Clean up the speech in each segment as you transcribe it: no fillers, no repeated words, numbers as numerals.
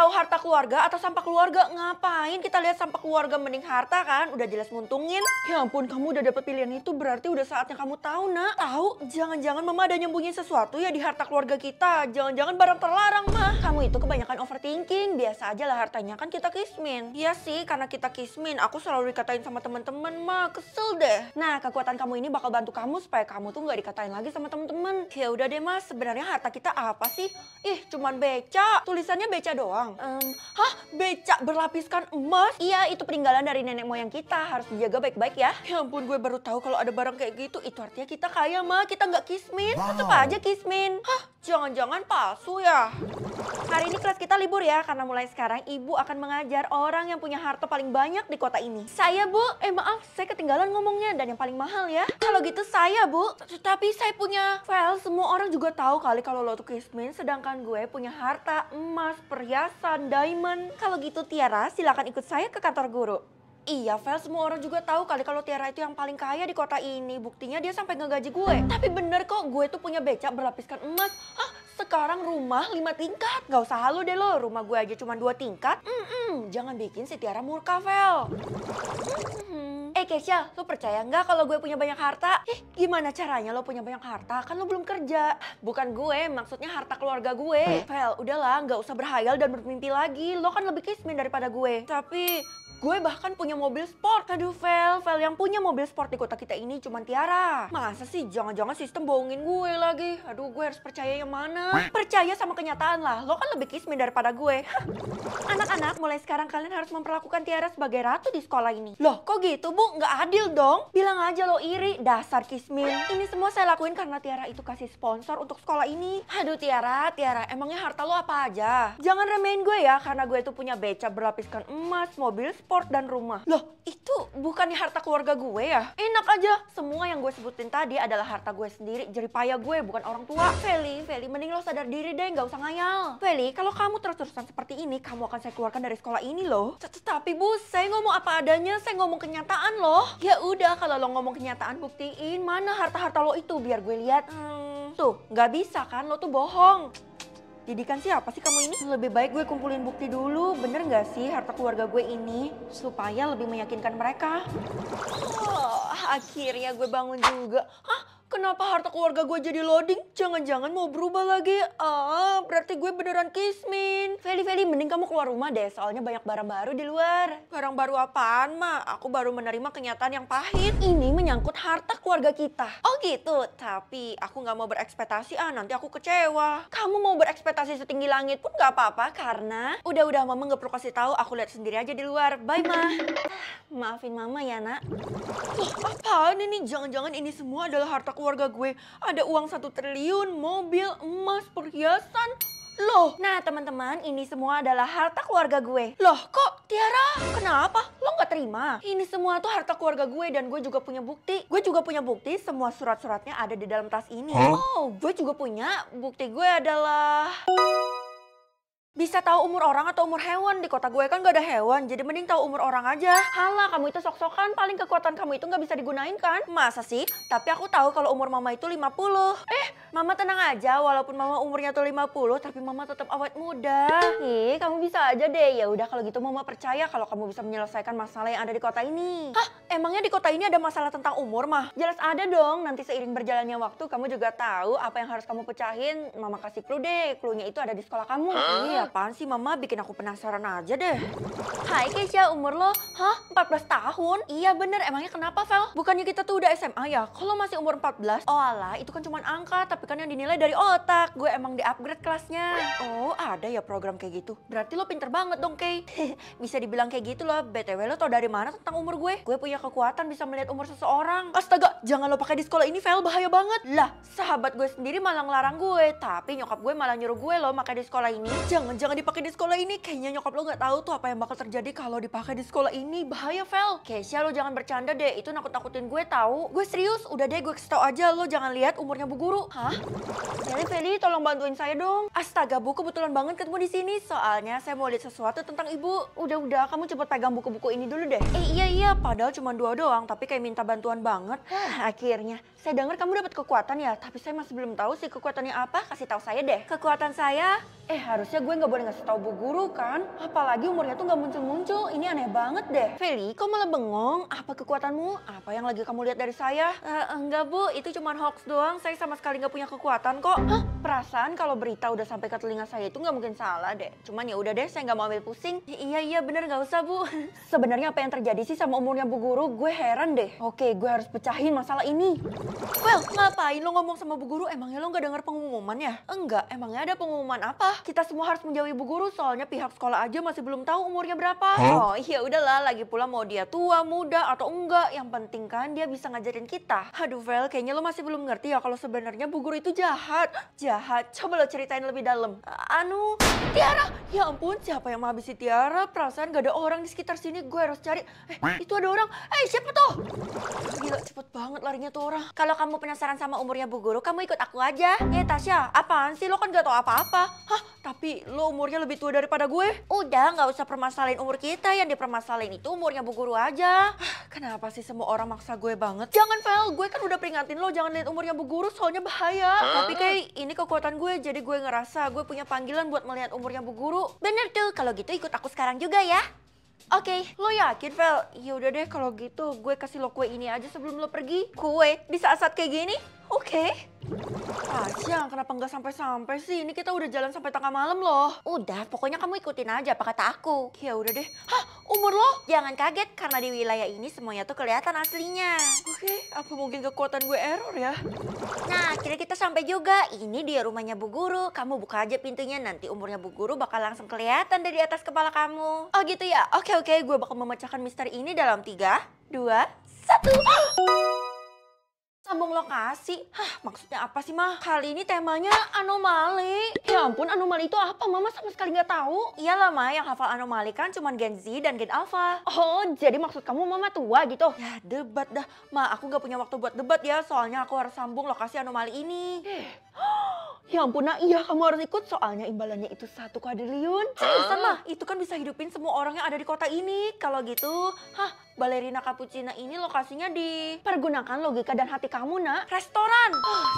tahu harta keluarga atau sampah keluarga? Ngapain kita lihat sampah keluarga mending harta kan? Udah jelas nguntungin. Ya ampun, kamu udah dapet pilihan itu berarti udah saatnya kamu tahu, Nak. Tahu? Jangan-jangan Mama ada nyembunyiin sesuatu ya di harta keluarga kita. Jangan-jangan barang terlarang, Mah. Kamu itu kebanyakan overthinking. Biasa aja lah hartanya kan kita kismin. Iya sih, karena kita kismin, aku selalu dikatain sama teman-teman, Mah. Kesel deh. Nah, kekuatan kamu ini bakal bantu kamu supaya kamu tuh nggak dikatain lagi sama teman-teman. Ya udah deh, Mas. Sebenarnya harta kita apa sih? Ih, cuman beca. Tulisannya beca doang. Hah? Beca berlapiskan emas? Iya, itu peninggalan dari nenek moyang kita. Harus dijaga baik-baik ya. Ya ampun, gue baru tahu kalau ada barang kayak gitu. Itu artinya kita kaya, Mah. Kita nggak kismin. Tetep aja kismin. Hah? Jangan-jangan palsu ya? Hari ini kelas kita libur ya, karena mulai sekarang ibu akan mengajar orang yang punya harta paling banyak di kota ini. Saya, Bu. Maaf, saya ketinggalan ngomongnya dan yang paling mahal ya. Kalau gitu saya, Bu. Tapi saya punya file, semua orang juga tahu kali kalau lo tuh kismin, sedangkan gue punya harta emas, perhiasan, diamond. Kalau gitu Tiara, silakan ikut saya ke kantor guru. Iya, Vel, semua orang juga tahu kali kalau Tiara itu yang paling kaya di kota ini. Buktinya dia sampai ngegaji gue. Tapi bener kok, gue tuh punya becak berlapiskan emas. Hah? Sekarang rumah 5 tingkat. Gak usah halu deh lo, rumah gue aja cuma 2 tingkat. Jangan bikin si Tiara murka, Vel. Keisha, lo percaya nggak kalau gue punya banyak harta? Gimana caranya lo punya banyak harta? Kan lo belum kerja. Bukan gue, maksudnya harta keluarga gue. Vel, udahlah, nggak usah berhayal dan bermimpi lagi. Lo kan lebih kismin daripada gue. Tapi gue bahkan punya mobil sport. Aduh, Vel, yang punya mobil sport di kota kita ini cuma Tiara. Masa sih? Jangan-jangan sistem bohongin gue lagi. Aduh, gue harus percaya yang mana? Percaya sama kenyataan lah. Lo kan lebih kismin daripada gue. Anak-anak, mulai sekarang kalian harus memperlakukan Tiara sebagai ratu di sekolah ini. Loh, kok gitu, Bu? Nggak adil dong. Bilang aja lo iri, dasar kismin. Ini semua saya lakuin karena Tiara itu kasih sponsor untuk sekolah ini. Aduh, Tiara, emangnya harta lo apa aja? Jangan remehin gue ya, karena gue tuh punya beca berlapiskan emas, mobil sport, dan rumah. Loh, itu bukannya harta keluarga gue ya? Enak aja, semua yang gue sebutin tadi adalah harta gue sendiri, jeripaya gue, bukan orang tua. Feli, mending lo sadar diri deh, nggak usah ngayal. Feli, kalau kamu terus-terusan seperti ini, kamu akan saya keluarkan dari sekolah ini loh. Tapi Bu, saya ngomong apa adanya, saya ngomong kenyataan loh. Ya udah, kalau lo ngomong kenyataan, buktiin mana harta-harta lo itu biar gue lihat. Tuh, nggak bisa kan, lo tuh bohong. Didikan siapa sih kamu ini? Lebih baik gue kumpulin bukti dulu, bener gak sih harta keluarga gue ini? Supaya lebih meyakinkan mereka. Akhirnya gue bangun juga. Hah? Kenapa harta keluarga gue jadi loading? Jangan-jangan mau berubah lagi? Berarti gue beneran kismin. Feli, mending kamu keluar rumah deh, soalnya banyak barang baru di luar. Barang baru apaan, Ma? Aku baru menerima kenyataan yang pahit. Ini menyangkut harta keluarga kita. Oh gitu, tapi aku gak mau berekspektasi, nanti aku kecewa. Kamu mau berekspektasi setinggi langit pun gak apa-apa, karena udah Mama gak perlu kasih tahu, aku lihat sendiri aja di luar. Bye, Ma. Maafin Mama ya, Nak. Apaan ini? Jangan-jangan ini semua adalah harta keluarga gue. Ada uang 1 triliun, mobil, emas, perhiasan. Loh, nah teman-teman, ini semua adalah harta keluarga gue. Loh, kok Tiara? Kenapa? Lo nggak terima? Ini semua tuh harta keluarga gue dan gue juga punya bukti. Gue juga punya bukti, semua surat-suratnya ada di dalam tas ini. Oh, gue juga punya bukti gue adalah... Bisa tahu umur orang atau umur hewan. Di kota gue kan gak ada hewan, jadi mending tahu umur orang aja. Halah, kamu itu sok-sokan, paling kekuatan kamu itu gak bisa digunain kan? Masa sih? Tapi aku tahu kalau umur Mama itu 50. Mama tenang aja, walaupun Mama umurnya tuh 50, tapi Mama tetap awet muda. Kamu bisa aja deh. Ya udah kalau gitu Mama percaya kalau kamu bisa menyelesaikan masalah yang ada di kota ini. Hah? Emangnya di kota ini ada masalah tentang umur, Mah? Jelas ada dong. Nanti seiring berjalannya waktu, kamu juga tahu apa yang harus kamu pecahin. Mama kasih clue deh. Clue-nya itu ada di sekolah kamu. Apaan sih Mama, bikin aku penasaran aja deh. Hai Keisha, umur lo? Hah? 14 tahun? Iya bener, emangnya kenapa Vel? Bukannya kita tuh udah SMA ya? Kalau masih umur 14? Oh alah, itu kan cuma angka, tapi kan yang dinilai dari otak. Gue emang di-upgrade kelasnya. Oh, ada ya program kayak gitu. Berarti lo pinter banget dong, Kay. Bisa dibilang kayak gitu loh. BTW lo tau dari mana tentang umur gue? Gue punya kekuatan bisa melihat umur seseorang. Astaga, jangan lo pakai di sekolah ini, Vel, bahaya banget. Lah, sahabat gue sendiri malah ngelarang gue, tapi nyokap gue malah nyuruh gue lo pakai di sekolah ini. Jangan dipakai di sekolah ini. Kayaknya nyokap lo nggak tahu tuh apa yang bakal terjadi kalau dipakai di sekolah ini. Bahaya, Vel. Keisha, lo jangan bercanda deh. Itu nakut-nakutin gue tahu. Gue serius. Udah deh, gue kasih tau aja. Lo jangan lihat umurnya Bu Guru. Hah? Feli, tolong bantuin saya dong. Astaga Bu, kebetulan banget ketemu di sini. Soalnya saya mau lihat sesuatu tentang Ibu. Udah, kamu cepet pegang buku-buku ini dulu deh. Iya, padahal cuma 2 doang, tapi kayak minta bantuan banget. Akhirnya. Saya dengar kamu dapat kekuatan ya, tapi saya masih belum tahu sih kekuatannya apa. Kasih tahu saya deh. Kekuatan saya? Harusnya gue nggak boleh ngasih tahu Bu Guru kan? Apalagi umurnya tuh nggak muncul-muncul. Ini aneh banget deh. Feli, kok malah bengong? Apa kekuatanmu? Apa yang lagi kamu lihat dari saya? Enggak Bu, itu cuma hoax doang. Saya sama sekali nggak punya kekuatan kok. Hah? Perasaan kalau berita udah sampai ke telinga saya itu nggak mungkin salah deh. Cuman ya udah deh, saya nggak mau ambil pusing. Iya bener, nggak usah Bu. Sebenarnya apa yang terjadi sih sama umurnya Bu Guru? Gue heran deh. Oke, gue harus pecahin masalah ini. Well, ngapain lo ngomong sama Bu Guru? Emangnya lo nggak dengar pengumuman ya? Enggak, emangnya ada pengumuman apa? Kita semua harus menjauhi Bu Guru, soalnya pihak sekolah aja masih belum tahu umurnya berapa. Oh iya udahlah, lagi pula mau dia tua, muda atau enggak, yang penting kan dia bisa ngajarin kita. Aduh Vel, kayaknya lo masih belum ngerti ya kalau sebenarnya Bu Guru itu jahat. Jahat, coba lo ceritain lebih dalam. Tiara, ya ampun, siapa yang menghabisi Tiara? Perasaan gak ada orang di sekitar sini, gue harus cari. Itu ada orang. Siapa tuh? Gila, cepet banget larinya tuh orang. Kalau kamu penasaran sama umurnya Bu Guru, kamu ikut aku aja. Tasya, apaan sih? Lo kan gak tau apa-apa. Hah? Tapi lo umurnya lebih tua daripada gue. Udah, gak usah permasalahin umur kita. Yang dipermasalahin itu umurnya Bu Guru aja. Kenapa sih semua orang maksa gue banget? Jangan Vel, gue kan udah peringatin lo jangan lihat umurnya Bu Guru, soalnya bahaya. Tapi kayak ini kekuatan gue, jadi gue ngerasa gue punya panggilan buat melihat umurnya Bu Guru. Bener tuh, kalau gitu ikut aku sekarang juga ya. Oke, lo yakin Vel? Ya udah deh kalau gitu gue kasih lo kue ini aja sebelum lo pergi. Kue di saat-saat kayak gini? Oke. Tasya, kenapa nggak sampai-sampai sih? Ini kita udah jalan sampai tengah malam loh. Udah, pokoknya kamu ikutin aja apa kata aku. Ya udah deh. Hah, umur lo? Jangan kaget karena di wilayah ini semuanya tuh kelihatan aslinya. Oke, apa mungkin kekuatan gue error ya? Nah, akhirnya kita sampai juga. Ini dia rumahnya Bu Guru. Kamu buka aja pintunya, nanti umurnya Bu Guru bakal langsung kelihatan dari atas kepala kamu. Oh gitu ya? Oke, gue bakal memecahkan misteri ini dalam 3, 2, 1. Sambung lokasi? Hah, maksudnya apa sih, Mah? Kali ini temanya anomali. Ya ampun, anomali itu apa? Mama sama sekali nggak tahu. Iyalah, Ma, yang hafal anomali kan cuma Gen Z dan Gen Alpha. Oh, jadi maksud kamu Mama tua gitu? Ya, debat dah. Ma, aku nggak punya waktu buat debat ya, soalnya aku harus sambung lokasi anomali ini. Ya ampun, nah iya kamu harus ikut soalnya imbalannya itu 1 kuadriliun. Seriusan Mah, itu kan bisa hidupin semua orang yang ada di kota ini. Kalau gitu, balerina cappuccino ini lokasinya di... Pergunakan logika dan hati kamu, Nak. Restoran.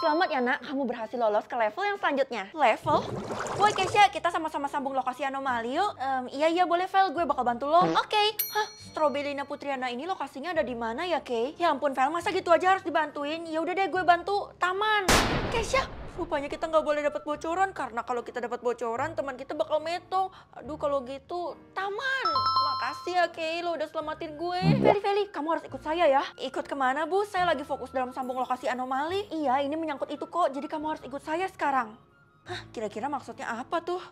Selamat ya, Nak. Kamu berhasil lolos ke level yang selanjutnya. Level? Woi, Kesha, kita sama-sama sambung lokasi anomali yuk. Iya, boleh, Vel. Gue bakal bantu lo. Oke. Strobelina Putriana ini lokasinya ada di mana ya, Kay? Ya ampun, Vel. Masa gitu aja harus dibantuin? Ya udah deh, gue bantu. Taman. Kesha, rupanya kita nggak boleh dapat bocoran. Karena kalau kita dapat bocoran, teman kita bakal metong. Aduh, kalau gitu, taman. Makasih ya, Kay. Lo udah selamatin gue. Feli, kamu harus ikut saya ya. Ikut kemana, Bu? Saya lagi fokus dalam sambung lokasi anomali. Iya, ini menyangkut itu kok. Jadi kamu harus ikut saya sekarang. Kira-kira maksudnya apa tuh?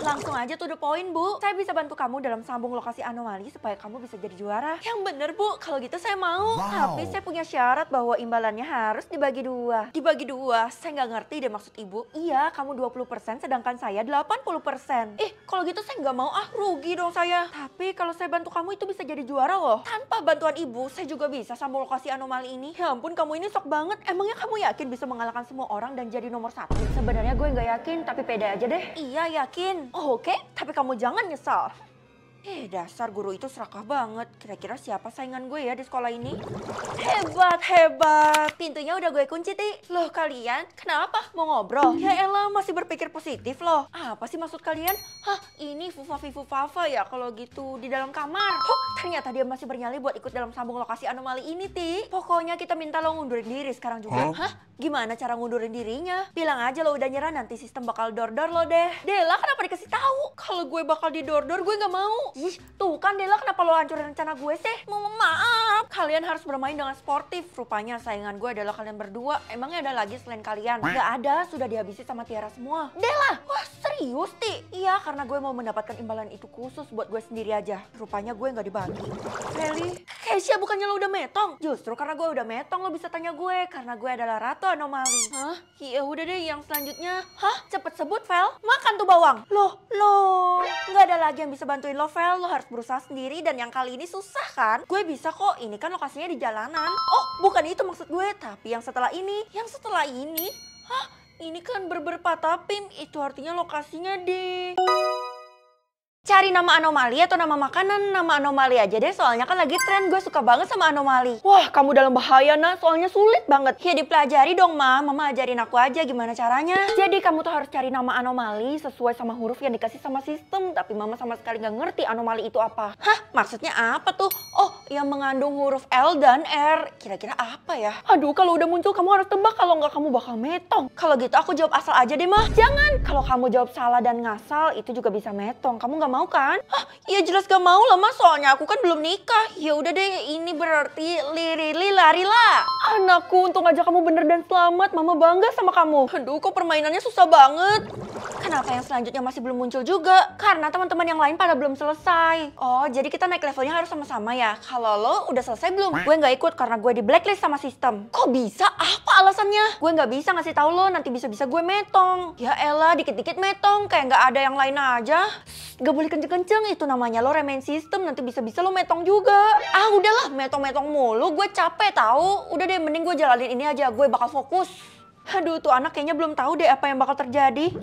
Langsung aja to the point, Bu. Saya bisa bantu kamu dalam sambung lokasi anomali supaya kamu bisa jadi juara. Yang bener, Bu. Kalau gitu saya mau. Wow. Tapi saya punya syarat bahwa imbalannya harus dibagi 2. Dibagi 2? Saya nggak ngerti deh maksud Ibu. Iya, kamu 20% sedangkan saya 80%. Kalau gitu saya nggak mau. Rugi dong saya. Tapi kalau saya bantu kamu itu bisa jadi juara loh. Tanpa bantuan Ibu, saya juga bisa sambung lokasi anomali ini. Ya ampun, kamu ini sok banget. Emangnya kamu yakin bisa mengalahkan semua orang dan jadi nomor 1? Sebenarnya gue nggak yakin, tapi pede aja deh. Iya, yakin. Oke, tapi kamu jangan nyesal. Dasar guru itu serakah banget. Kira-kira siapa saingan gue ya di sekolah ini? Hebat. Pintunya udah gue kunci, Ti. Loh, kalian kenapa? Mau ngobrol? Ya elah, masih berpikir positif loh. Apa sih maksud kalian? Ini Fufa ya kalau gitu di dalam kamar. Ternyata dia masih bernyali buat ikut dalam sambung lokasi anomali ini, Ti. Pokoknya kita minta lo ngundurin diri sekarang juga. Gimana cara ngundurin dirinya? Bilang aja lo udah nyerah, nanti sistem bakal dor-dor lo deh. Dela, kenapa dikasih tahu? Kalau gue bakal didor-dor, gue nggak mau. Tuh kan Dela, kenapa lo hancurin rencana gue sih? Maaf, kalian harus bermain dengan sportif. Rupanya saingan gue adalah kalian berdua. Emangnya ada lagi selain kalian? Gak ada, sudah dihabisi sama Tiara semua. Dela, wah serius, Ti? Iya, karena gue mau mendapatkan imbalan itu khusus buat gue sendiri aja. Rupanya gue nggak dibagi. Really? Kesha, bukannya lo udah metong? Justru karena gue udah metong lo bisa tanya gue. Karena gue adalah ratu anomali. Ya udah deh, yang selanjutnya. Cepet sebut, Vel. Makan tuh bawang. Loh. Nggak ada lagi yang bisa bantuin lo, Vel. Lo harus berusaha sendiri dan yang kali ini susah kan? Gue bisa kok, ini kan lokasinya di jalanan. Oh, bukan itu maksud gue, tapi yang setelah ini. Yang setelah ini? Ini kan berber patapim, itu artinya lokasinya di... Cari nama anomali atau nama makanan? Nama anomali aja deh, soalnya kan lagi tren. Gue suka banget sama anomali. Wah, kamu dalam bahaya, Nah. Soalnya sulit banget. Ya dipelajari dong, Ma. Mama ajarin aku aja gimana caranya. Jadi kamu tuh harus cari nama anomali sesuai sama huruf yang dikasih sama sistem. Tapi Mama sama sekali nggak ngerti anomali itu apa. Hah? Maksudnya apa tuh? Oh, yang mengandung huruf L dan R. Kira-kira apa ya? Aduh, kalau udah muncul kamu harus tebak. Kalau nggak kamu bakal metong. Kalau gitu aku jawab asal aja deh, Ma. Jangan. Kalau kamu jawab salah dan ngasal, itu juga bisa metong. Kamu nggak mau kan? Iya jelas gak mau lah Mas, soalnya aku kan belum nikah. Ya udah deh, ini berarti lirili larila. Anakku, untung aja kamu bener dan selamat. Mama bangga sama kamu. Aduh, kok permainannya susah banget. Kenapa yang selanjutnya masih belum muncul juga? Karena teman-teman yang lain pada belum selesai. Oh, jadi kita naik levelnya harus sama-sama ya? Kalau lo udah selesai belum? Gue nggak ikut karena gue di blacklist sama sistem. Kok bisa? Apa alasannya? Gue nggak bisa ngasih tahu lo, nanti bisa-bisa gue metong. Ya elah, dikit-dikit metong, kayak nggak ada yang lain aja. Gak boleh kenceng-kenceng, itu namanya lo remein sistem, nanti bisa-bisa lo metong juga. Ah udahlah, metong-metong mulu, gue capek tahu. Udah deh, mending gue jalanin ini aja, gue bakal fokus. Aduh, tuh anak kayaknya belum tahu deh apa yang bakal terjadi.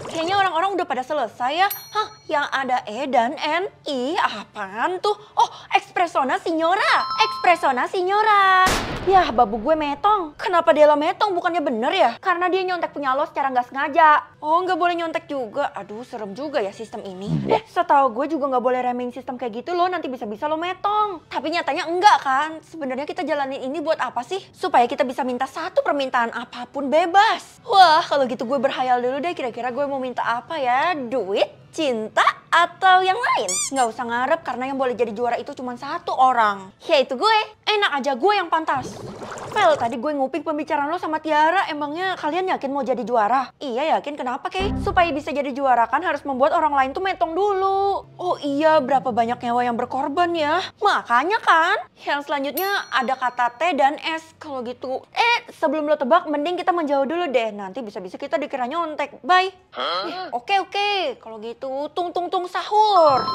Kayaknya orang-orang udah pada selesai ya. Hah, yang ada E dan N. Ih, apaan tuh? Oh, Espressona Signora. Espressona Signora. Yah, babu gue metong. Kenapa dia lah metong? Bukannya bener ya? Karena dia nyontek punya lo secara nggak sengaja. Oh, nggak boleh nyontek juga. Aduh, serem juga ya sistem ini. Setahu gue juga nggak boleh remein sistem kayak gitu loh. Nanti bisa-bisa lo metong. Tapi nyatanya enggak kan? Sebenarnya kita jalanin ini buat apa sih? Supaya kita bisa minta satu permintaan apapun bebas. Wah, kalau gitu gue berhayal dulu deh. Kira-kira gue mau minta apa ya? Duit? Cinta? Atau yang lain? Nggak usah ngarep karena yang boleh jadi juara itu cuma satu orang. Yaitu gue. Enak aja gue yang pantas. Fel, tadi gue nguping pembicaraan lo sama Tiara. Emangnya kalian yakin mau jadi juara? Iya yakin, kenapa Kay? Supaya bisa jadi juara kan harus membuat orang lain tuh metong dulu. Oh iya, berapa banyak nyawa yang berkorban ya? Makanya kan. Yang selanjutnya ada kata T dan S. Kalau gitu, sebelum lo tebak mending kita menjauh dulu deh. Nanti bisa-bisa kita dikira nyontek. Bye. Oke. Kalau gitu, tung sahur.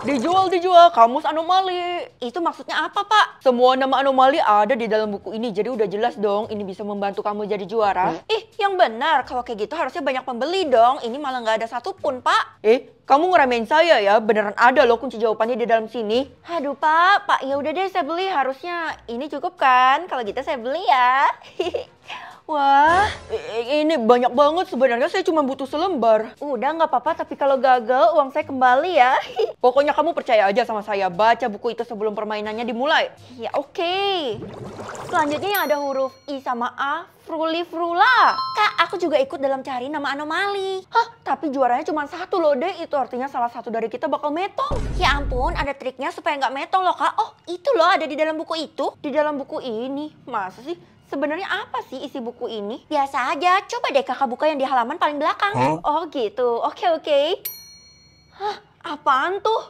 Dijual, kamus anomali. Itu maksudnya apa, Pak? Semua nama anomali ada di dalam buku ini. Jadi udah jelas dong, ini bisa membantu kamu jadi juara. Yang benar, kalau kayak gitu harusnya banyak pembeli dong. Ini malah nggak ada satupun, Pak. Kamu ngeremehin saya ya? Beneran ada loh kunci jawabannya di dalam sini. Aduh, Pak, ya udah deh saya beli. Harusnya ini cukup kan? Kalau gitu saya beli ya. Wah, ini banyak banget. Sebenarnya saya cuma butuh selembar. Udah nggak apa-apa, tapi kalau gagal uang saya kembali ya. Pokoknya kamu percaya aja sama saya. Baca buku itu sebelum permainannya dimulai. Ya oke. Selanjutnya yang ada huruf I sama A, Fruli-Frula. Kak, aku juga ikut dalam cari nama anomali. Hah, tapi juaranya cuma satu loh deh. Itu artinya salah satu dari kita bakal metong. Ya ampun, ada triknya supaya nggak metong loh Kak. Oh, itu loh ada di dalam buku itu. Di dalam buku ini. Masa sih? Sebenarnya apa sih isi buku ini? Biasa aja, coba deh kakak buka yang di halaman paling belakang. Oh gitu, oke. Hah, apaan tuh?